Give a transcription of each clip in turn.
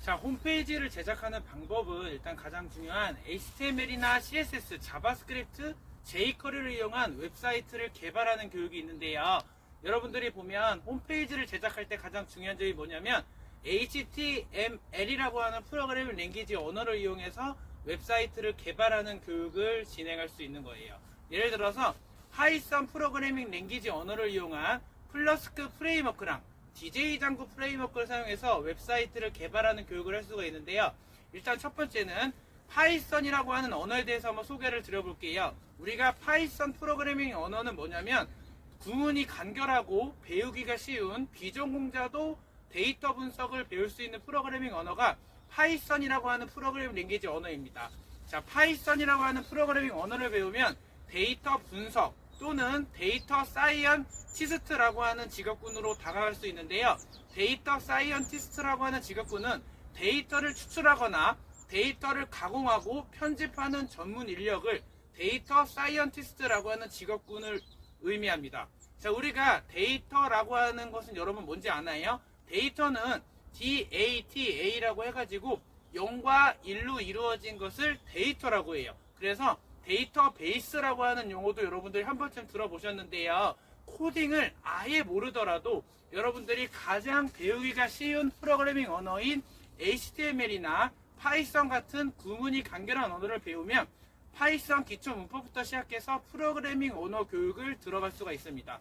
자, 홈페이지를 제작하는 방법은 일단 가장 중요한 HTML이나 CSS, 자바스크립트, jQuery를 이용한 웹사이트를 개발하는 교육이 있는데요. 여러분들이 보면 홈페이지를 제작할 때 가장 중요한 점이 뭐냐면 HTML이라고 하는 프로그래밍 랭귀지 언어를 이용해서 웹사이트를 개발하는 교육을 진행할 수 있는 거예요. 예를 들어서 파이썬 프로그래밍 랭귀지 언어를 이용한 플러스크 프레임워크랑 DJ 장구 프레임워크를 사용해서 웹사이트를 개발하는 교육을 할 수가 있는데요. 일단 첫 번째는 파이썬이라고 하는 언어에 대해서 한번 소개를 드려볼게요. 우리가 파이썬 프로그래밍 언어는 뭐냐면 구문이 간결하고 배우기가 쉬운 비전공자도 데이터 분석을 배울 수 있는 프로그래밍 언어가 파이썬이라고 하는 프로그래밍 랭귀지 언어입니다. 자, 파이썬이라고 하는 프로그래밍 언어를 배우면 데이터 분석 또는 데이터 사이언티스트라고 하는 직업군으로 다가갈 수 있는데요. 데이터 사이언티스트라고 하는 직업군은 데이터를 추출하거나 데이터를 가공하고 편집하는 전문 인력을 데이터 사이언티스트라고 하는 직업군을 의미합니다. 자, 우리가 데이터라고 하는 것은 여러분 뭔지 아나요? 데이터는 DATA라고 해가지고 0과 1로 이루어진 것을 데이터라고 해요. 그래서 데이터베이스라고 하는 용어도 여러분들이 한 번쯤 들어보셨는데요. 코딩을 아예 모르더라도 여러분들이 가장 배우기가 쉬운 프로그래밍 언어인 HTML이나 파이썬 같은 구문이 간결한 언어를 배우면 파이썬 기초 문법부터 시작해서 프로그래밍 언어 교육을 들어갈 수가 있습니다.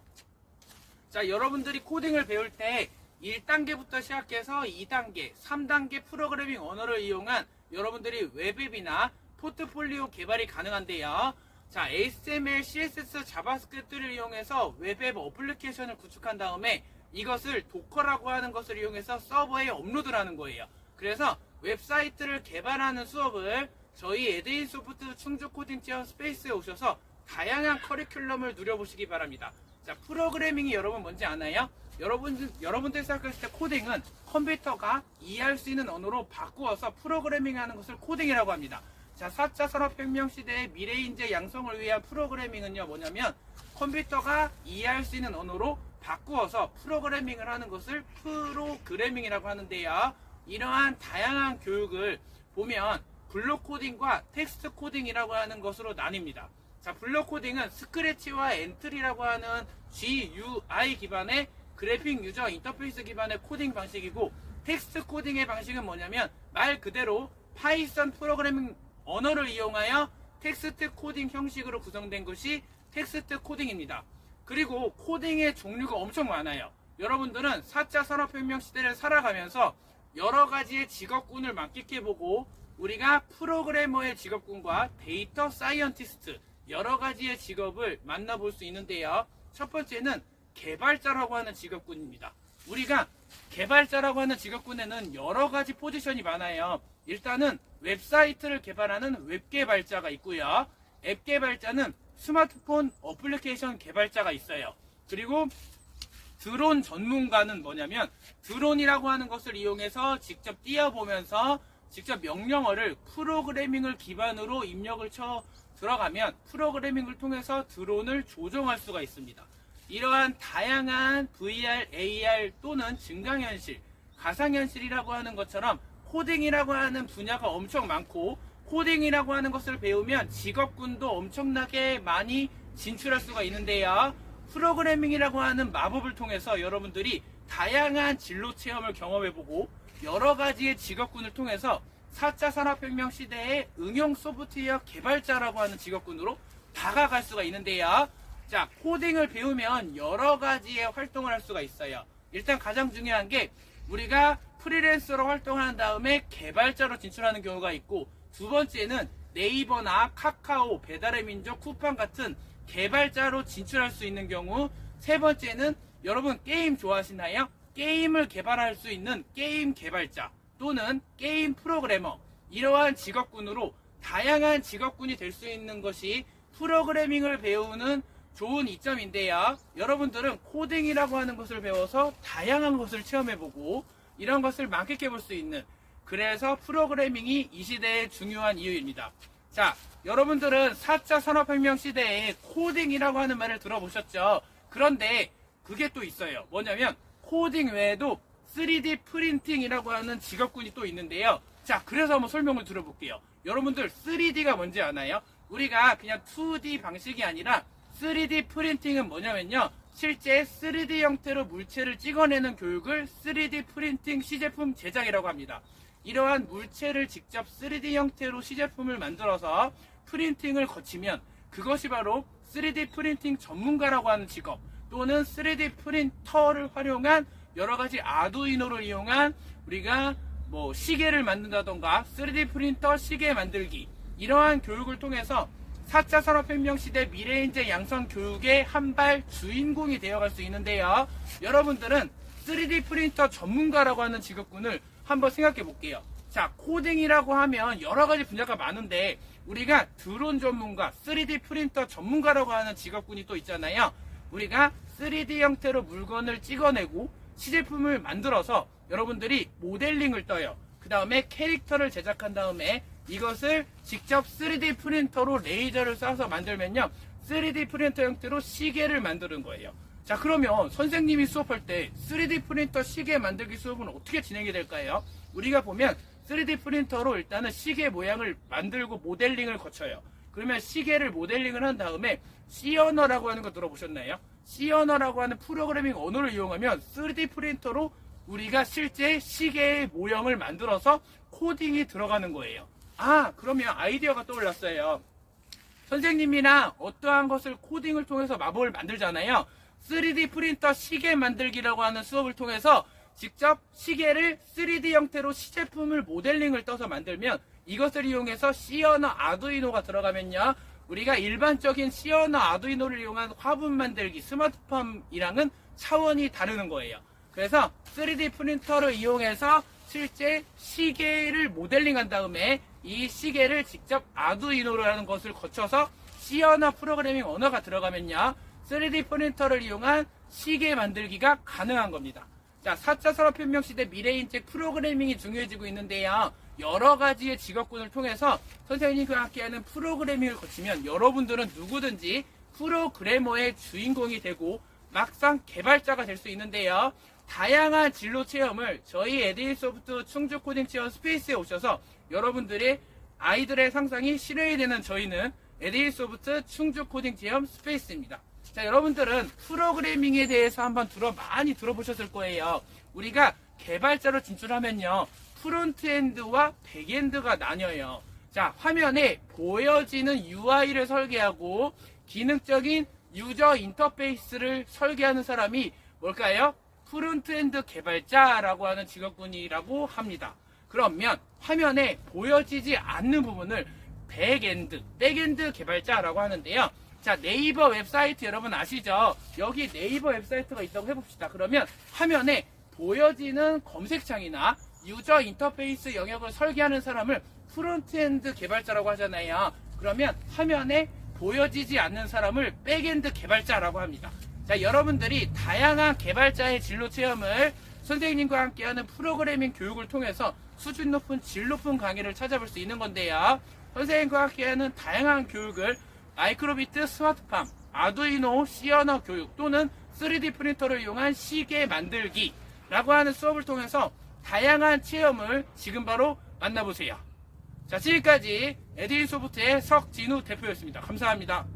자, 여러분들이 코딩을 배울 때 1단계부터 시작해서 2단계, 3단계 프로그래밍 언어를 이용한 여러분들이 웹앱이나 포트폴리오 개발이 가능한데요. 자, HTML, CSS, 자바스크립트를 이용해서 웹앱 어플리케이션을 구축한 다음에 이것을 도커라고 하는 것을 이용해서 서버에 업로드를 하는 거예요. 그래서 웹사이트를 개발하는 수업을 저희 에드인 소프트 충주 코딩 체험 스페이스에 오셔서 다양한 커리큘럼을 누려보시기 바랍니다. 자, 프로그래밍이 여러분 뭔지 아나요? 여러분들 생각했을 때 코딩은 컴퓨터가 이해할 수 있는 언어로 바꾸어서 프로그래밍 하는 것을 코딩이라고 합니다. 자, 4차 산업혁명 시대의 미래인재 양성을 위한 프로그래밍은요, 뭐냐면 컴퓨터가 이해할 수 있는 언어로 바꾸어서 프로그래밍을 하는 것을 프로그래밍이라고 하는데요. 이러한 다양한 교육을 보면 블록 코딩과 텍스트 코딩이라고 하는 것으로 나뉩니다. 자, 블록 코딩은 스크래치와 엔트리라고 하는 GUI 기반의 그래픽 유저 인터페이스 기반의 코딩 방식이고, 텍스트 코딩의 방식은 뭐냐면 말 그대로 파이썬 프로그래밍 언어를 이용하여 텍스트 코딩 형식으로 구성된 것이 텍스트 코딩입니다. 그리고 코딩의 종류가 엄청 많아요. 여러분들은 4차 산업혁명 시대를 살아가면서 여러 가지의 직업군을 만끽해보고 우리가 프로그래머의 직업군과 데이터 사이언티스트 여러 가지의 직업을 만나볼 수 있는데요. 첫 번째는 개발자라고 하는 직업군입니다. 우리가 개발자라고 하는 직업군에는 여러 가지 포지션이 많아요. 일단은 웹사이트를 개발하는 웹 개발자가 있고요. 앱 개발자는 스마트폰 어플리케이션 개발자가 있어요. 그리고 드론 전문가는 뭐냐면 드론이라고 하는 것을 이용해서 직접 띄워보면서 직접 명령어를 프로그래밍을 기반으로 입력을 쳐 들어가면 프로그래밍을 통해서 드론을 조종할 수가 있습니다. 이러한 다양한 VR, AR 또는 증강현실, 가상현실이라고 하는 것처럼 코딩이라고 하는 분야가 엄청 많고, 코딩이라고 하는 것을 배우면 직업군도 엄청나게 많이 진출할 수가 있는데요. 프로그래밍이라고 하는 마법을 통해서 여러분들이 다양한 진로 체험을 경험해보고 여러 가지의 직업군을 통해서 4차 산업혁명 시대의 응용 소프트웨어 개발자라고 하는 직업군으로 다가갈 수가 있는데요. 자, 코딩을 배우면 여러 가지의 활동을 할 수가 있어요. 일단 가장 중요한 게 우리가 프리랜서로 활동한 다음에 개발자로 진출하는 경우가 있고, 두 번째는 네이버나 카카오, 배달의 민족, 쿠팡 같은 개발자로 진출할 수 있는 경우, 세 번째는 여러분 게임 좋아하시나요? 게임을 개발할 수 있는 게임 개발자 또는 게임 프로그래머, 이러한 직업군으로 다양한 직업군이 될 수 있는 것이 프로그래밍을 배우는 좋은 이점인데요. 여러분들은 코딩이라고 하는 것을 배워서 다양한 것을 체험해보고 이런 것을 만끽해볼 수 있는, 그래서 프로그래밍이 이 시대의 중요한 이유입니다. 자, 여러분들은 4차 산업혁명 시대에 코딩이라고 하는 말을 들어보셨죠? 그런데 그게 또 있어요. 뭐냐면 코딩 외에도 3D 프린팅이라고 하는 직업군이 또 있는데요. 자, 그래서 한번 설명을 들어볼게요. 여러분들 3D가 뭔지 아나요? 우리가 그냥 2D 방식이 아니라 3D 프린팅은 뭐냐면요. 실제 3D 형태로 물체를 찍어내는 교육을 3D 프린팅 시제품 제작이라고 합니다. 이러한 물체를 직접 3D 형태로 시제품을 만들어서 프린팅을 거치면 그것이 바로 3D 프린팅 전문가라고 하는 직업, 또는 3D 프린터를 활용한 여러가지 아두이노를 이용한 우리가 뭐 시계를 만든다던가 3D 프린터 시계 만들기, 이러한 교육을 통해서 4차 산업혁명 시대 미래인재 양성 교육의 한발 주인공이 되어갈 수 있는데요. 여러분들은 3D 프린터 전문가라고 하는 직업군을 한번 생각해 볼게요. 자, 코딩이라고 하면 여러 가지 분야가 많은데 우리가 드론 전문가, 3D 프린터 전문가라고 하는 직업군이 또 있잖아요. 우리가 3D 형태로 물건을 찍어내고 시제품을 만들어서 여러분들이 모델링을 떠요. 그 다음에 캐릭터를 제작한 다음에 이것을 직접 3D 프린터로 레이저를 쏴서 만들면요, 3D 프린터 형태로 시계를 만드는 거예요. 자, 그러면 선생님이 수업할 때 3D 프린터 시계 만들기 수업은 어떻게 진행이 될까요? 우리가 보면 3D 프린터로 일단은 시계 모양을 만들고 모델링을 거쳐요. 그러면 시계를 모델링을 한 다음에 C언어라고 하는 거 들어보셨나요? C언어라고 하는 프로그래밍 언어를 이용하면 3D 프린터로 우리가 실제 시계의 모형을 만들어서 코딩이 들어가는 거예요. 아, 그러면 아이디어가 떠올랐어요. 선생님이나 어떠한 것을 코딩을 통해서 마법을 만들잖아요. 3D 프린터 시계 만들기라고 하는 수업을 통해서 직접 시계를 3D 형태로 시제품을 모델링을 떠서 만들면 이것을 이용해서 C언어 아두이노가 들어가면요, 우리가 일반적인 C언어 아두이노를 이용한 화분 만들기 스마트팜이랑은 차원이 다르는 거예요. 그래서 3D 프린터를 이용해서 실제 시계를 모델링한 다음에 이 시계를 직접 아두이노라는 것을 거쳐서 C언어 프로그래밍 언어가 들어가면요, 3D 프린터를 이용한 시계 만들기가 가능한 겁니다. 자, 4차 산업혁명 시대 미래인재 프로그래밍이 중요해지고 있는데요. 여러 가지의 직업군을 통해서 선생님과 함께하는 프로그래밍을 거치면 여러분들은 누구든지 프로그래머의 주인공이 되고 막상 개발자가 될 수 있는데요. 다양한 진로 체험을 저희 에듀소프트 충주 코딩 체험 스페이스에 오셔서 여러분들의 아이들의 상상이 실현이 되는 저희는 에듀소프트 충주 코딩 체험 스페이스입니다. 자, 여러분들은 프로그래밍에 대해서 한번 많이 들어보셨을 거예요. 우리가 개발자로 진출하면요, 프론트엔드와 백엔드가 나뉘어요. 자, 화면에 보여지는 UI를 설계하고 기능적인 유저 인터페이스를 설계하는 사람이 뭘까요? 프론트엔드 개발자라고 하는 직업군이라고 합니다. 그러면 화면에 보여지지 않는 부분을 백엔드 개발자라고 하는데요. 자, 네이버 웹사이트 여러분 아시죠? 여기 네이버 웹사이트가 있다고 해봅시다. 그러면 화면에 보여지는 검색창이나 유저 인터페이스 영역을 설계하는 사람을 프론트엔드 개발자라고 하잖아요. 그러면 화면에 보여지지 않는 사람을 백엔드 개발자라고 합니다. 자, 여러분들이 다양한 개발자의 진로 체험을 선생님과 함께하는 프로그래밍 교육을 통해서 수준 높은 질 높은 강의를 찾아볼 수 있는 건데요. 선생님과 함께하는 다양한 교육을 마이크로비트 스마트팜, 아두이노 C언어 교육 또는 3D 프린터를 이용한 시계 만들기라고 하는 수업을 통해서 다양한 체험을 지금 바로 만나보세요. 자, 지금까지 에듀소프트의 석진우 대표였습니다. 감사합니다.